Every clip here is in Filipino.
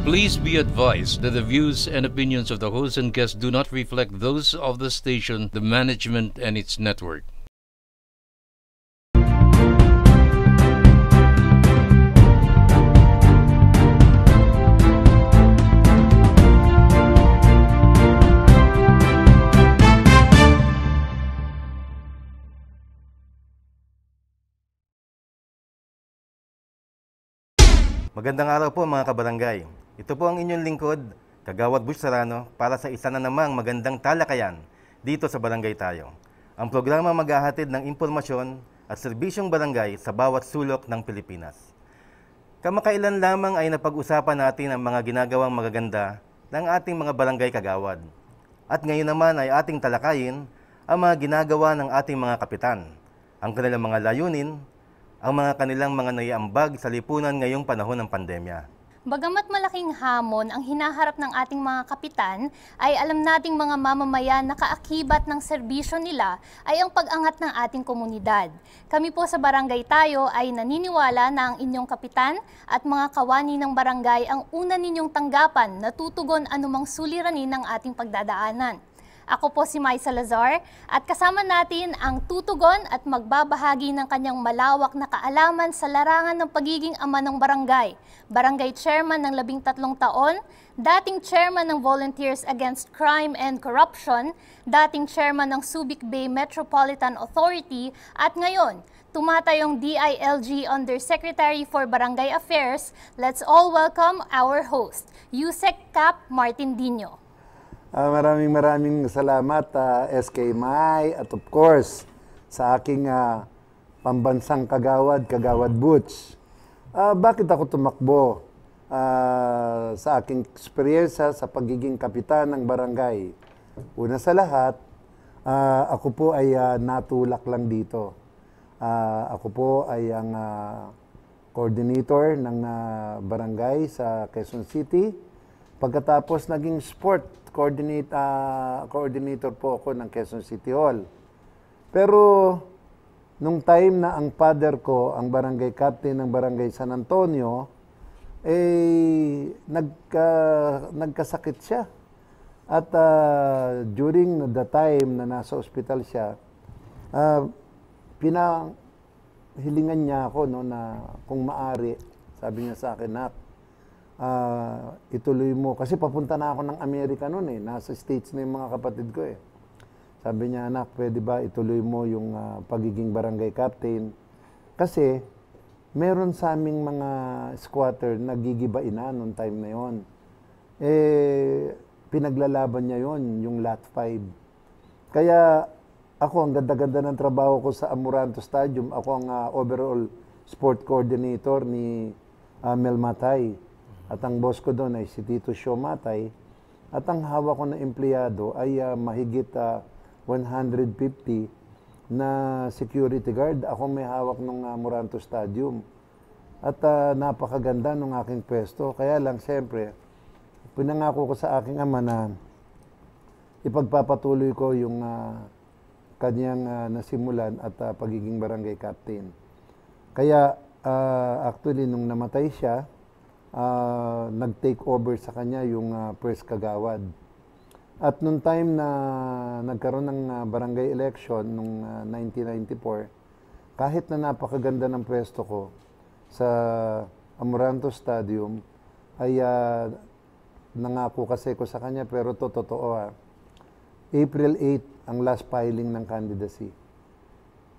Please be advised that the views and opinions of the host and guests do not reflect those of the station, the management, and its network. Magandang araw po mga kabarangay. Ito po ang inyong lingkod, Kagawad Butch Serrano, para sa isa na namang magandang talakayan dito sa Barangay Tayo. Ang programa maghahatid ng impormasyon at serbisyong barangay sa bawat sulok ng Pilipinas. Kamakailan lamang ay napag-usapan natin ang mga ginagawang magaganda ng ating mga barangay kagawad. At ngayon naman ay ating talakayin ang mga ginagawa ng ating mga kapitan, ang kanilang mga layunin, ang mga kanilang mga naiambag sa lipunan ngayong panahon ng pandemya. Bagamat malaking hamon ang hinaharap ng ating mga kapitan, ay alam nating mga mamamayan na kaakibat ng serbisyo nila ay ang pag-angat ng ating komunidad. Kami po sa Barangay Tayo ay naniniwala na ang inyong kapitan at mga kawani ng barangay ang una ninyong tanggapan na tutugon anumang suliranin ng ating pagdadaanan. Ako po si Mai Salazar at kasama natin ang tutugon at magbabahagi ng kanyang malawak na kaalaman sa larangan ng pagiging ama ng barangay, barangay chairman ng 13 taon, dating chairman ng Volunteers Against Crime and Corruption, dating chairman ng Subic Bay Metropolitan Authority at ngayon, tumatayong DILG Undersecretary for Barangay Affairs. Let's all welcome our host, Yusek Cap Martin Dino. Maraming salamat SK Mai at of course sa aking pambansang Kagawad Butch. Bakit ako tumakbo sa aking eksperyensya sa pagiging kapitan ng barangay? Una sa lahat, ako po ay natulak lang dito. Ako po ay ang coordinator ng barangay sa Quezon City. Pagkatapos naging sport coordinator po ako ng Quezon City Hall. Pero nung time na ang father ko, ang barangay captain ng barangay San Antonio, nagkasakit siya. At during the time na nasa ospital siya, pinahilingan niya ako na kung maari, sabi niya sa akin, "Nak, ituloy mo." Kasi papunta na ako ng Amerika noon nasa States na yung mga kapatid ko Sabi niya, "Anak, pwede ba ituloy mo yung pagiging barangay captain?" Kasi meron sa aming mga squatter na gigibain na noong time na yon. Pinaglalaban niya yon yung Lot 5. Kaya ako, ang ganda-ganda ng trabaho ko sa Amoranto Stadium. Ako ang overall sport coordinator ni Mel Matay. At ang boss ko doon ay si Tito Sio Matay. At ang hawak ko na empleyado ay mahigit 150 na security guard. Ako may hawak ng Moranto Stadium. At napakaganda ng aking pwesto. Kaya lang, siyempre, pinangako ko sa aking ama na ipagpapatuloy ko yung kanyang nasimulan at pagiging barangay captain. Kaya, actually, nung namatay siya, nag-take over sa kanya yung first kagawad. At nung time na nagkaroon ng barangay election nung 1994, kahit na napakaganda ng pwesto ko sa Amoranto Stadium, ay nangako kasi ko sa kanya, pero totoo April 8 ang last filing ng candidacy.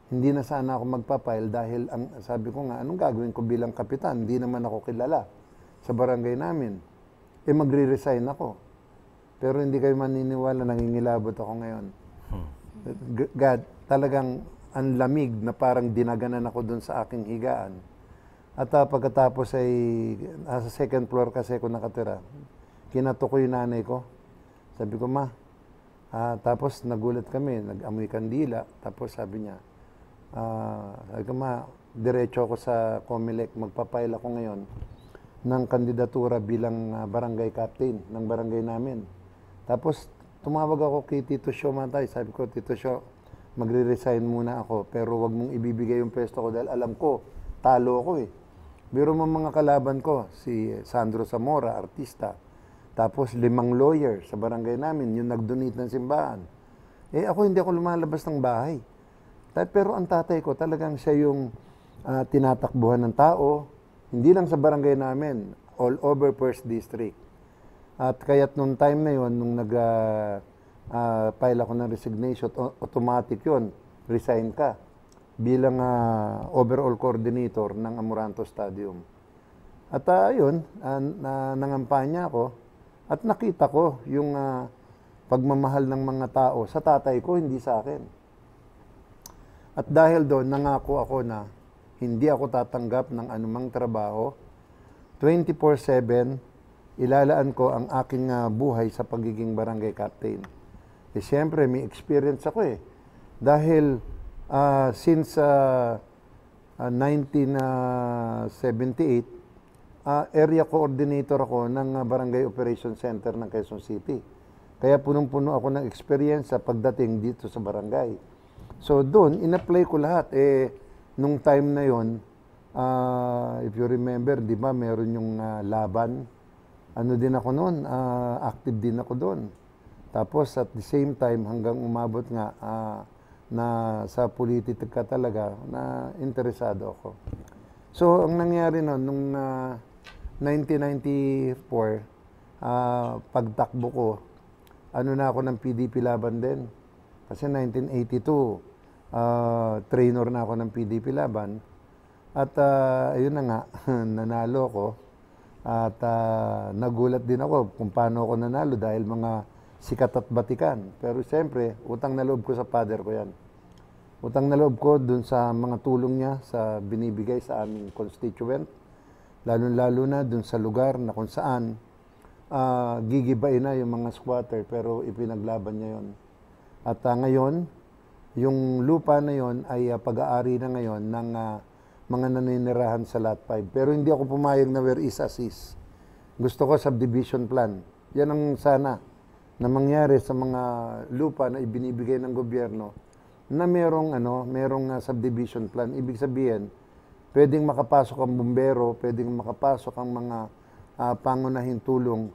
Hindi na sana ako magpapile dahil sabi ko nga, anong gagawin ko bilang kapitan? Hindi naman ako kilala sa barangay namin. Magre-resign ako. Pero hindi kayo maniniwala, nangingilabot ako ngayon. God, talagang ang lamig na parang dinaganan ako dun sa aking higaan. At pagkatapos ay, sa second floor kasi ako nakatira, kinato ko yung nanay ko. Sabi ko, "Ma," tapos nagulat kami, nag-amoy kandila. Tapos sabi niya, sabi ko, "Ma, diretso ako sa Comelec, magpapile ako ngayon ng kandidatura bilang barangay captain ng barangay namin." Tapos tumawag ako kay Tito Sio Matay. Sabi ko, "Tito Sio, magre-resign muna ako, pero wag mong ibibigay yung pwesto ko dahil alam ko, talo ako Biro mo mga kalaban ko, si Sandro Zamora, artista. Tapos 5 lawyer sa barangay namin, yung nag-donate ng simbahan. Ako hindi ako lumalabas ng bahay. Pero ang tatay ko talagang siya yung tinatakbuhan ng tao, hindi lang sa barangay namin, all over First District. At kaya't nung time na yon, nung nag-file ako ng resignation, automatic yon, resign ka bilang overall coordinator ng Amoranto Stadium. At ayun, nangampanya ako at nakita ko yung pagmamahal ng mga tao sa tatay ko, hindi sa akin. At dahil doon, nangako ako na hindi ako tatanggap ng anumang trabaho. 24/7, ilalaan ko ang aking buhay sa pagiging barangay captain. Siyempre, may experience ako Dahil since 1978, area coordinator ako ng Barangay Operation Center ng Quezon City. Kaya punong-puno ako ng experience sa pagdating dito sa barangay. So doon, in-apply ko lahat. Nung time na yon, if you remember, di ba, meron yung laban. Ano din ako noon, active din ako doon. Tapos at the same time, hanggang umabot nga na sa politika talaga, na interesado ako. So ang nangyari noon, nung 1994, pagtakbo ko, ano na ako ng PDP Laban din. Kasi 1982, trainer na ako ng PDP Laban. At ayun na nga, nanalo ko. At nagulat din ako kung paano ako nanalo dahil mga sikat at batikan. Pero siyempre, utang na loob ko sa father ko yan. Utang na loob ko dun sa mga tulong niya sa binibigay sa aming constituent. Lalo-lalo na dun sa lugar na kung saan gigibain na yung mga squatter pero ipinaglaban niya yon. At ngayon, yung lupa na yon ay pag-aari na ngayon ng mga naninirahan sa Lot 5. Pero hindi ako pumayag na where is as is. Gusto ko subdivision plan. Yan ang sana na mangyari sa mga lupa na ibinibigay ng gobyerno na merong subdivision plan. Ibig sabihin, pwedeng makapasok ang bumbero, pwedeng makapasok ang mga pangunahing tulong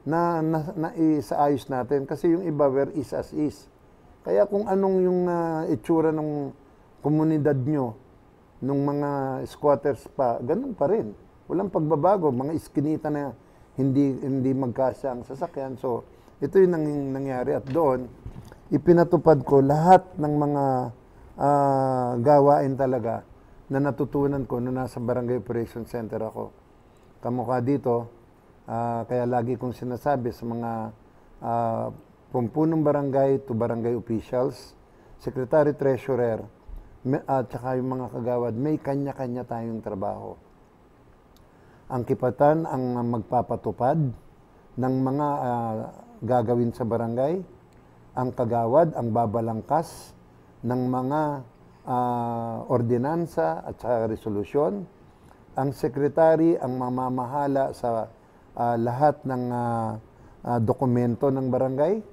na isaayos natin. Kasi yung iba, where is as is. Kaya kung anong yung itsura ng komunidad nyo, nung mga squatters pa, ganun pa rin. Walang pagbabago, mga iskinita na hindi magkasya ang sasakyan. So, ito yung nangyari. At doon, ipinatupad ko lahat ng mga gawain talaga na natutunan ko nung nasa Barangay Operation Center ako. Kamukha dito, kaya lagi kong sinasabi sa mga pumpunong barangay to barangay officials, secretary treasurer, at saka yung mga kagawad, may kanya-kanya tayong trabaho. Ang kipatan ang magpapatupad ng mga gagawin sa barangay, ang kagawad ang babalangkas ng mga ordinansa at saka resolusyon, ang sekretary ang mamamahala sa lahat ng dokumento ng barangay,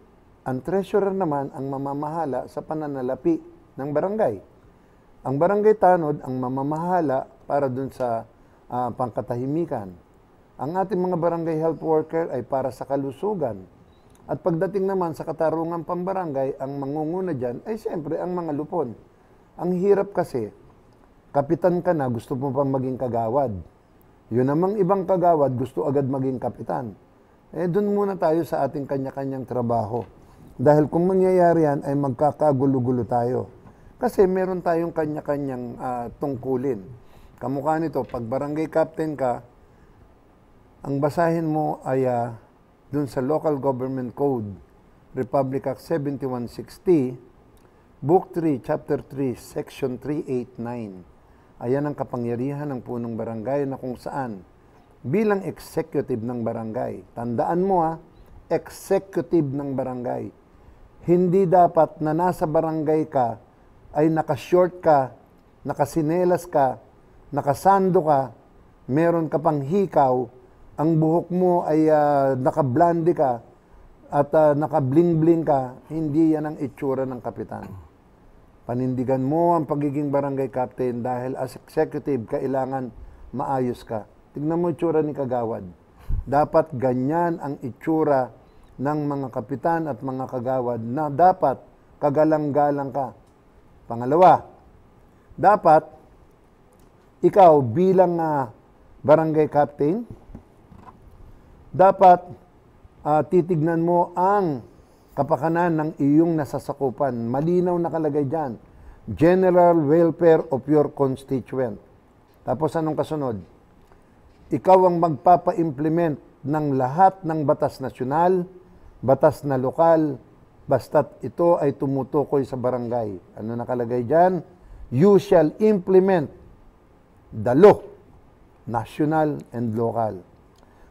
ang treasurer naman ang mamamahala sa pananalapi ng barangay. Ang barangay tanod ang mamamahala para dun sa pangkatahimikan. Ang ating mga barangay health worker ay para sa kalusugan. At pagdating naman sa katarungan pambarangay, ang mangunguna dyan ay siyempre ang mga lupon. Ang hirap kasi, kapitan ka na, gusto mo pang maging kagawad. Yun namang ibang kagawad, gusto agad maging kapitan. Dun muna tayo sa ating kanya-kanyang trabaho. Dahil kung mangyayari yan, ay magkakagulo-gulo tayo. Kasi meron tayong kanya-kanyang tungkulin. Kamukha nito, pag barangay captain ka, ang basahin mo ay dun sa Local Government Code, Republic Act 7160, Book 3, Chapter 3, Section 389. Ayan ang kapangyarihan ng punong barangay na kung saan, bilang executive ng barangay, tandaan mo executive ng barangay, hindi dapat na nasa barangay ka, ay nakashort ka, nakasinelas ka, nakasando ka, meron ka pang hikaw, ang buhok mo ay nakablandi ka, at nakabling-bling ka, hindi yan ang itsura ng kapitan. Panindigan mo ang pagiging barangay captain dahil as executive, kailangan maayos ka. Tignan mo itsura ni Kagawad. Dapat ganyan ang itsura ng mga kapitan at mga kagawad na dapat kagalang-galang ka. Pangalawa, dapat ikaw bilang barangay captain, dapat titignan mo ang kapakanan ng iyong nasasakupan. Malinaw nakalagay dyan. General welfare of your constituent. Tapos anong kasunod? Ikaw ang magpapa-implement ng lahat ng batas nasyonal, batas na lokal, basta't ito ay tumutukoy sa barangay. Ano nakalagay dyan? You shall implement the law, national and local.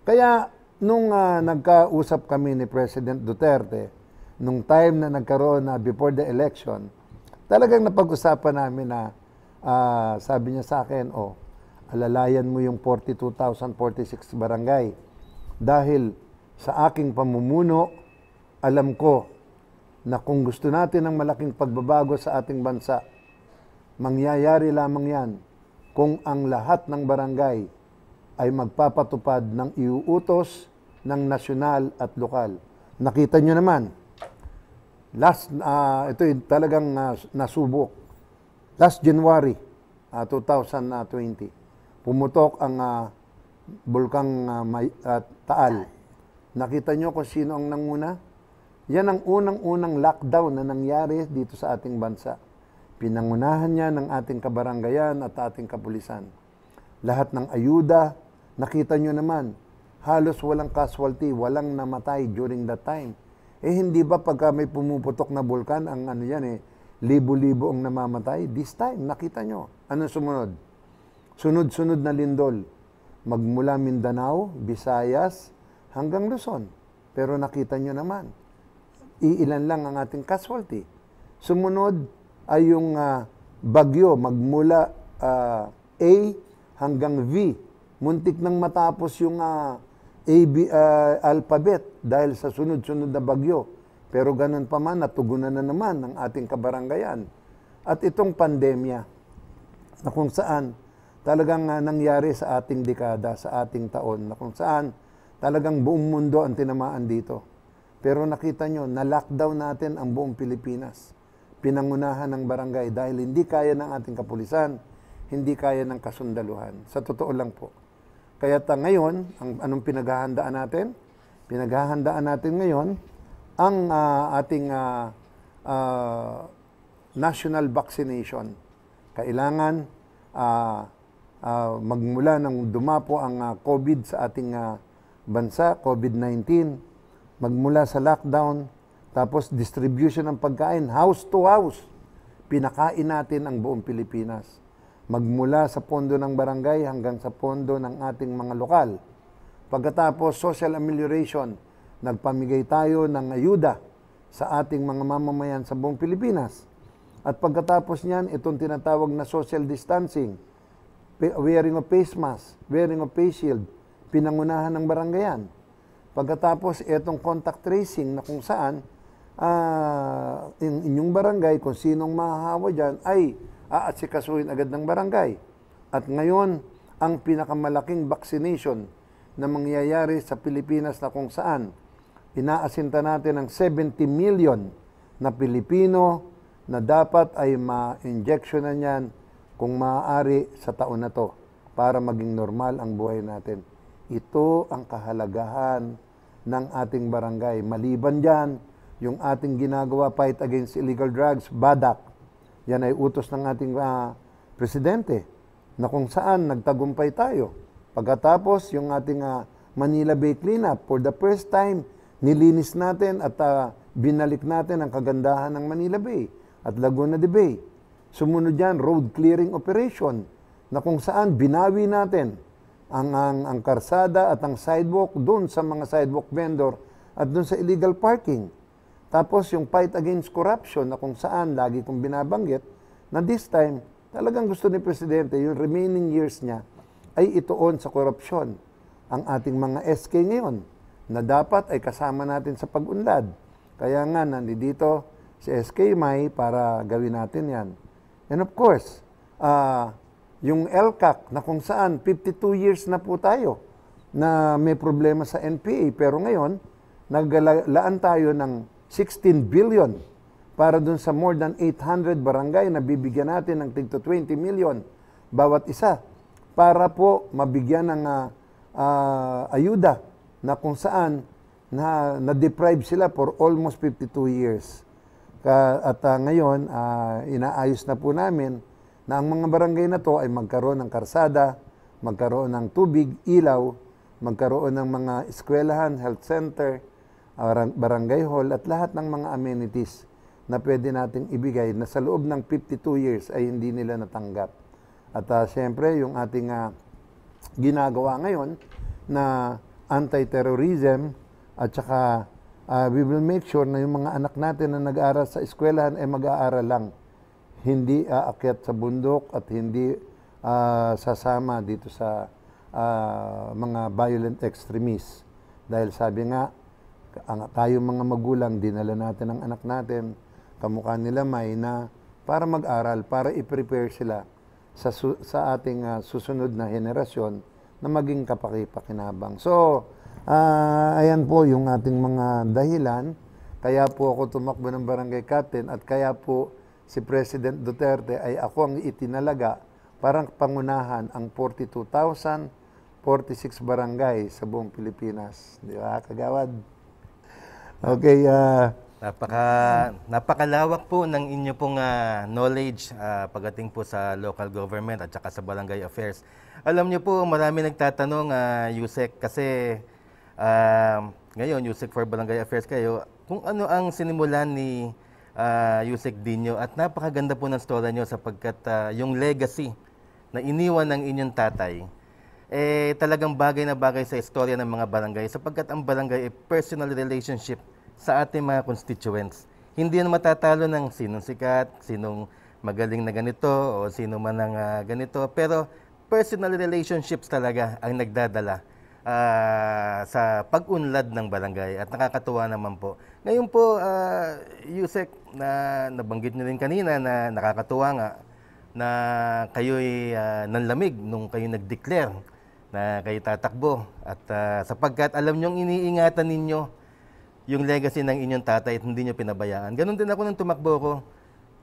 Kaya nung nagkausap kami ni President Duterte, nung time na nagkaroon na before the election, talagang napag-usapan namin na sabi niya sa akin, alalayan mo yung 42,046 barangay. Dahil sa aking pamumuno, alam ko na kung gusto natin ng malaking pagbabago sa ating bansa, mangyayari lamang yan kung ang lahat ng barangay ay magpapatupad ng iuutos ng nasyonal at lokal. Nakita nyo naman, ito talagang nasubok. Last January 2020, pumutok ang bulkang Taal. Nakita nyo kung sino ang nanguna? Yan ang unang-unang lockdown na nangyari dito sa ating bansa. Pinangunahan niya ng ating kabaranggayan at ating kapulisan. Lahat ng ayuda, nakita nyo naman, halos walang casualty, walang namatay during that time. Hindi ba pagka may pumuputok na bulkan, ang libo-libo ang namamatay? This time, nakita nyo. Anong sumunod? Sunod-sunod na lindol. Magmula Mindanao, Visayas, hanggang Luzon. Pero nakita nyo naman, iilan lang ang ating casualty. Sumunod ay yung bagyo, magmula A hanggang V. Muntik nang matapos yung alphabet dahil sa sunod-sunod na bagyo. Pero ganun pa man, natugunan na naman ng ating kabaranggayan. At itong pandemya, na kung saan talagang nangyari sa ating dekada, sa ating taon, na kung saan talagang buong mundo ang tinamaan dito. Pero nakita nyo, na-lockdown natin ang buong Pilipinas. Pinangunahan ng barangay dahil hindi kaya ng ating kapulisan, hindi kaya ng kasundaluhan. Sa totoo lang po. Kaya ngayon, anong pinaghahandaan natin? Pinaghahandaan natin ngayon ang ating national vaccination. Kailangan magmula nang dumapo ang COVID sa ating bansa, COVID-19, magmula sa lockdown, tapos distribution ng pagkain, house to house, pinakain natin ang buong Pilipinas. Magmula sa pondo ng barangay hanggang sa pondo ng ating mga lokal. Pagkatapos, social amelioration, nagpamigay tayo ng ayuda sa ating mga mamamayan sa buong Pilipinas. At pagkatapos niyan, itong tinatawag na social distancing, wearing of face mask, wearing of face shield, pinangunahan ng barangayan. Pagkatapos, itong contact tracing na kung saan, inyong barangay, kung sinong mahahawa dyan, ay aatsikasuhin agad ng barangay. At ngayon, ang pinakamalaking vaccination na mangyayari sa Pilipinas na kung saan, inaasinta natin ang 70 million na Pilipino na dapat ay ma-injectionan yan kung maaari sa taon na to para maging normal ang buhay natin. Ito ang kahalagahan ng ating barangay. Maliban dyan, yung ating ginagawa fight against illegal drugs, BADAC. Yan ay utos ng ating presidente na kung saan nagtagumpay tayo. Pagkatapos, yung ating Manila Bay Cleanup, for the first time, nilinis natin at binalik natin ang kagandahan ng Manila Bay at Laguna de Bay. Sumunod dyan, road clearing operation na kung saan binawi natin ang karsada at ang sidewalk doon sa mga sidewalk vendor at doon sa illegal parking. Tapos yung fight against corruption na kung saan lagi kong binabanggit na this time talagang gusto ni Presidente yung remaining years niya ay ituon sa korupsyon. Ang ating mga SK ngayon na dapat ay kasama natin sa pag-unlad. Kaya nga nandito si SK May para gawin natin yan. And of course, Yung LCAC na kung saan 52 years na po tayo na may problema sa NPA. Pero ngayon, naglaan tayo ng 16 billion para dun sa more than 800 barangay na bibigyan natin ng tigto 20 million bawat isa para po mabigyan ng ayuda na kung saan na-deprive sila for almost 52 years. At ngayon, inaayos na po namin na ang mga barangay na to ay magkaroon ng karsada, magkaroon ng tubig, ilaw, magkaroon ng mga eskwelahan, health center, barangay hall, at lahat ng mga amenities na pwede nating ibigay na sa loob ng 52 years ay hindi nila natanggap. At siyempre, yung ating ginagawa ngayon na anti-terrorism at saka we will make sure na yung mga anak natin na nag-aaral sa eskwelahan ay mag-aaral lang. Hindi aakyat sa bundok at hindi sasama dito sa mga violent extremists. Dahil sabi nga, tayo mga magulang, dinala natin ang anak natin, kamukha nila may na para mag-aral, para i-prepare sila sa ating susunod na henerasyon na maging kapaki-pakinabang. So, ayan po yung ating mga dahilan. Kaya po ako tumakbo ng barangay captain at kaya po si President Duterte ay ako ang itinalaga parang pangunahan ang 42,046 barangay sa buong Pilipinas. Di ba, kagawad? Okay. Napakalawak po ng inyo pong knowledge pagdating po sa local government at saka sa barangay affairs. Alam niyo po, marami nagtatanong, Yusek, kasi ngayon, Yusek for Barangay Affairs kayo, kung ano ang sinimulan ni Yusek Dino at napakaganda po ng story niyo sapagkat yung legacy na iniwan ng inyong tatay, talagang bagay na bagay sa istorya ng mga barangay sapagkat ang barangay ay personal relationship sa ating mga constituents. Hindi yan matatalo ng sinong sikat, sinong magaling na ganito, o sino man ang ganito. Pero personal relationships talaga ang nagdadala sa pag-unlad ng barangay. At nakakatuwa naman po. Ngayon po, Yusek, na nabanggit niyo rin kanina na nakakatuwa nga na kayo'y nanlamig nung kayo nag-declare na kayo tatakbo. At sapagkat alam niyong iniingatan ninyo yung legacy ng inyong tatay at hindi nyo pinabayaan. Ganon din ako nung tumakbo ko.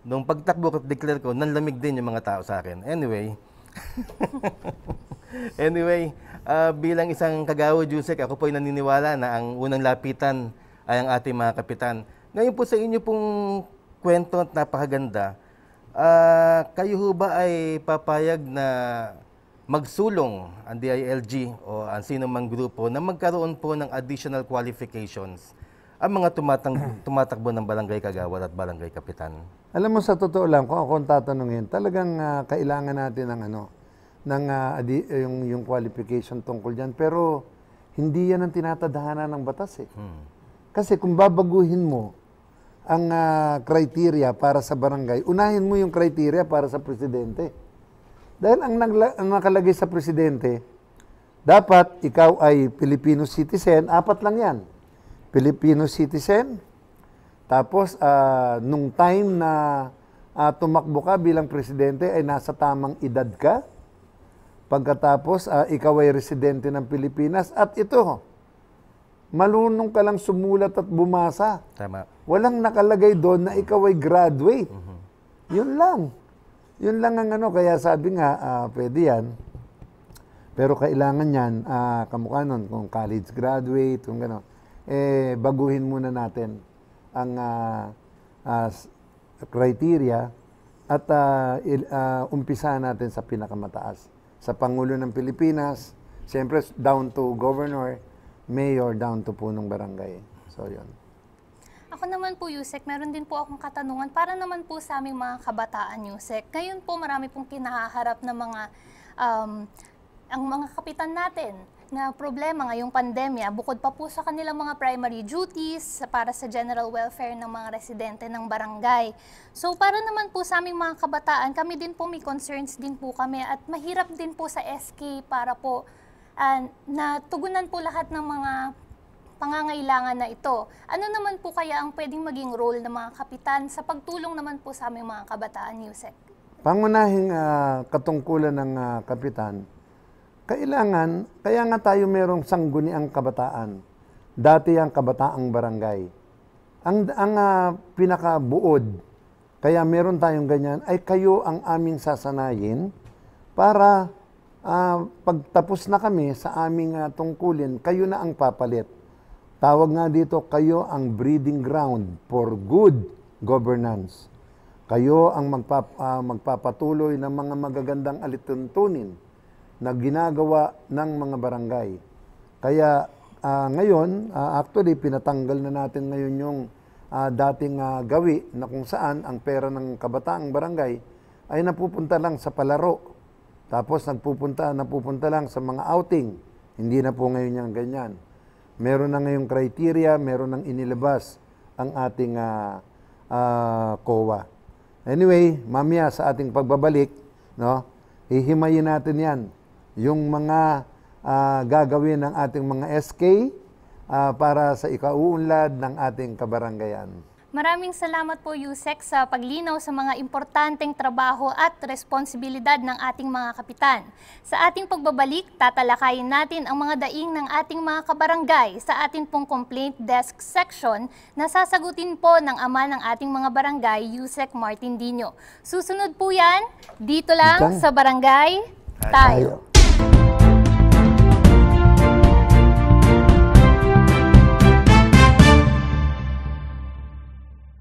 Nung pagtakbo ko at declare ko, nanlamig din yung mga tao sa akin. Anyway, bilang isang kagawad, Yusek, ako po ay naniniwala na ang unang lapitan ay ang ating mga kapitan. Ngayon po sa inyo pong kwento at napakaganda, kayo ho ba ay papayag na magsulong ang DILG o ang sino mang grupo na magkaroon po ng additional qualifications ang mga tumatakbo ng barangay kagawad at barangay kapitan? Alam mo, sa totoo lang, kung ako ang tatanungin, talagang kailangan natin ng yung qualification tungkol dyan. Pero hindi yan ang tinatadhana ng batas eh. Kasi kung babaguhin mo ang criteria para sa barangay, unahin mo yung criteria para sa presidente. Dahil ang nakalagay sa presidente, dapat ikaw ay Filipino citizen, 4 lang yan. Filipino citizen, tapos nung time na tumakbo ka bilang presidente ay nasa tamang edad ka. Pagkatapos, ikaw ay residente ng Pilipinas at ito, malunong ka lang sumulat at bumasa. Tama. Walang nakalagay doon na ikaw ay graduate. Yun lang. Yun lang ang kaya sabi nga, pwede yan. Pero kailangan yan, kamukha nun, kung college graduate, kung gano'n. Baguhin muna natin ang criteria at umpisa natin sa pinakamataas. Sa Pangulo ng Pilipinas, siyempre down to governor, mayor, down to punong barangay. So, yun. Ako naman po, Yusek, meron din po akong katanungan para naman po sa aming mga kabataan, Yusek. Ngayon po, marami pong kinaharap na ang mga kapitan natin na problema ngayong pandemya, bukod pa po sa kanilang mga primary duties para sa general welfare ng mga residente ng barangay. So para naman po sa aming mga kabataan, kami din po may concerns din po kami at mahirap din po sa SK para po na tugunan po lahat ng mga pangangailangan na ito. Ano naman po kaya ang pwedeng maging role ng mga kapitan sa pagtulong naman po sa aming mga kabataan, Yusek? pangunahing katungkulan ng kapitan, kaya nga tayo merong sangguniang kabataan. Dati ang kabataang barangay. Ang pinakabuod, kaya meron tayong ganyan, ay kayo ang aming sasanayin para pagtapos na kami sa aming tungkulin, kayo na ang papalit. Tawag nga dito, kayo ang breeding ground for good governance. Kayo ang magpapatuloy ng mga magagandang alituntunin na ginagawa ng mga barangay. Kaya ngayon, actually, pinatanggal na natin ngayon yung dating gawi na kung saan ang pera ng kabataang barangay ay napupunta lang sa palaro. Tapos napupunta lang sa mga outing. Hindi na po ngayon yung ganyan. Meron na ngayong criteria, meron nang inilabas ang ating COA. Anyway, mamaya sa ating pagbabalik, no, hihimayin natin yan. Yung mga gagawin ng ating mga SK para sa ikauunlad ng ating kabaranggayan. Maraming salamat po, Yusek, sa paglinaw sa mga importanteng trabaho at responsibilidad ng ating mga kapitan. Sa ating pagbabalik, tatalakayin natin ang mga daing ng ating mga kabarangay sa ating pong complaint desk section na sasagutin po ng ama ng ating mga barangay, Yusek Martin Dino. Susunod po yan, dito lang sa Barangay Tayo.